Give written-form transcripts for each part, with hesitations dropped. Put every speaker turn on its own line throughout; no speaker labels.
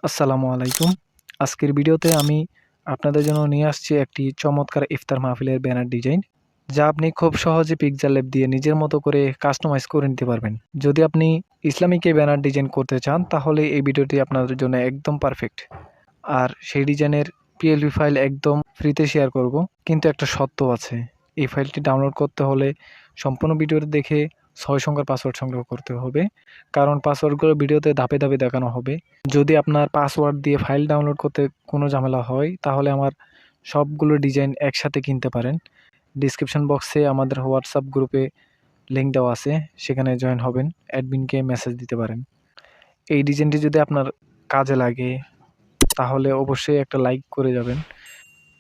আসসালামু আলাইকুম। আজকের ভিডিওতে আমি আপনাদের জন্য নিয়ে আসছি একটি চমৎকার ইফতার মাহফিলের ব্যানার ডিজাইন, যা আপনি খুব সহজে পিক্সেল ল্যাব দিয়ে নিজের মতো করে কাস্টমাইজ করে নিতে পারবেন। যদি আপনি ইসলামিক ব্যানার ডিজাইন করতে চান তাহলে এই ভিডিওটি আপনাদের জন্য একদম পারফেক্ট। আর সেই ডিজাইনের পিএলপি ফাইল একদম ফ্রিতে শেয়ার করব, কিন্তু একটা শর্ত আছে। এই ফাইলটি ডাউনলোড করতে হলে সম্পূর্ণ ভিডিওটি দেখে 6 সংখ্যার পাসওয়ার্ড সংগ্রহ করতে হবে, কারণ পাসওয়ার্ডগুলো ভিডিওতে ধাপে ধাপে দেখানো হবে। যদি আপনার পাসওয়ার্ড দিয়ে ফাইল ডাউনলোড করতে কোনো ঝামেলা হয় তাহলে আমার সবগুলো ডিজাইন একসাথে কিনতে পারেন। ডিসক্রিপশন বক্সে আমাদের হোয়াটসঅ্যাপ গ্রুপে লিঙ্ক দেওয়া আছে, সেখানে জয়েন হবেন, অ্যাডমিনকে মেসেজ দিতে পারেন। এই ডিজাইনটি যদি আপনার কাজে লাগে তাহলে অবশ্যই একটা লাইক করে যাবেন।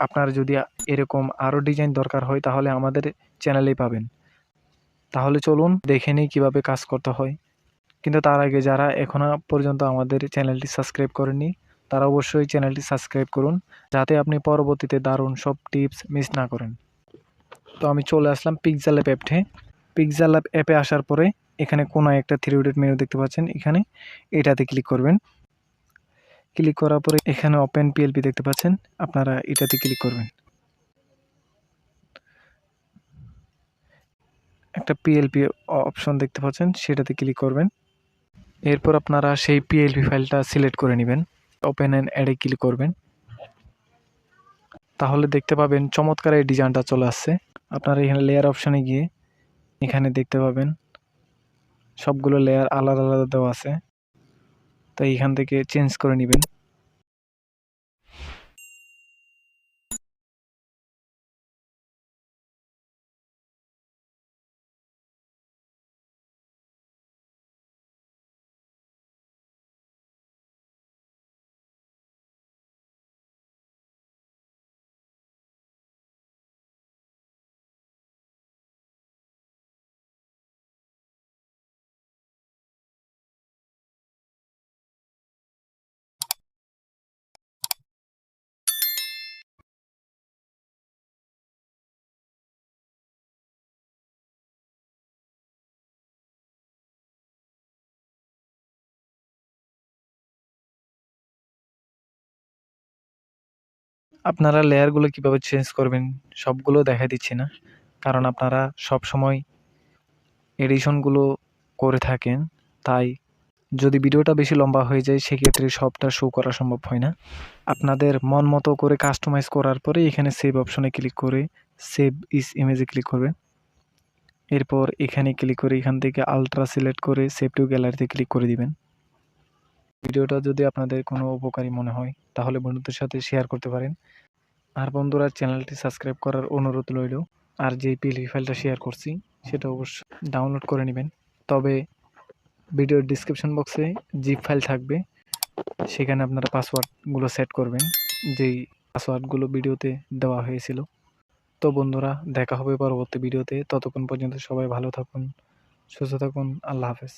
আপনার যদি এরকম আরও ডিজাইন দরকার হয় তাহলে আমাদের চ্যানেলেই পাবেন। তাহলে চলুন দেখে নিই কীভাবে কাজ করতে হয়। কিন্তু তার আগে যারা এখনও পর্যন্ত আমাদের চ্যানেলটি সাবস্ক্রাইব করেননি তারা অবশ্যই চ্যানেলটি সাবস্ক্রাইব করুন, যাতে আপনি পরবর্তীতে দারুণ সব টিপস মিস না করেন। তো আমি চলে আসলাম পিক্সেল ল্যাব অ্যাপে। পিক্সেল ল্যাব অ্যাপে আসার পরে এখানে কোনো একটা 3 ডট মেনু দেখতে পাচ্ছেন, এটাতে ক্লিক করবেন। ক্লিক করার পরে এখানে ওপেন পিএলপি দেখতে পাচ্ছেন, আপনারা এটাতে ক্লিক করবেন। একটা পিএলপি অপশন দেখতে পাচ্ছেন, সেটাতে ক্লিক করবেন। এরপর আপনারা সেই পিএলপি ফাইলটা সিলেক্ট করে নেবেন। ওপেন অ্যান্ড অ্যাডে ক্লিক করবেন। তাহলে দেখতে পাবেন চমৎকার এই ডিজাইনটা চলে আসছে। আপনারা এখানে লেয়ার অপশানে গিয়ে এখানে দেখতে পাবেন সবগুলো লেয়ার আলাদা আলাদা দেওয়া আছে, তাই এখান থেকে চেঞ্জ করে নেবেন। আপনারা লেয়ারগুলো কিভাবে চেঞ্জ করবেন সবগুলো দেখা দিচ্ছি না, কারণ আপনারা সব সময় এডিশনগুলো করে থাকেন, তাই যদি ভিডিওটা বেশি লম্বা হয়ে যায় সেক্ষেত্রে সবটা শো করা সম্ভব হয় না। আপনাদের মন মতো করে কাস্টমাইজ করার পরে এখানে সেভ অপশনে ক্লিক করে সেভ ইস ইমেজে ক্লিক করবেন। এরপর এখানে ক্লিক করে এখান থেকে আলট্রা সিলেক্ট করে সেভ টু গ্যালারিতে ক্লিক করে দিবেন। ভিডিওটা যদি আপনাদের কোনো উপকারী মনে হয় তাহলে বন্ধুদের সাথে শেয়ার করতে পারেন। আর বন্ধুরা, চ্যানেলটি সাবস্ক্রাইব করার অনুরোধ রইল। আর যে পিএলপি ফাইলটা শেয়ার করছি সেটা অবশ্যই ডাউনলোড করে নেবেন। তবে ভিডিওর ডিসক্রিপশন বক্সে জিপ ফাইল থাকবে, সেখানে আপনারা পাসওয়ার্ডগুলো সেট করবেন, যেই পাসওয়ার্ডগুলো ভিডিওতে দেওয়া হয়েছিল। তো বন্ধুরা, দেখা হবে পরবর্তী ভিডিওতে। ততক্ষণ পর্যন্ত সবাই ভালো থাকুন, সুস্থ থাকুন। আল্লাহ হাফেজ।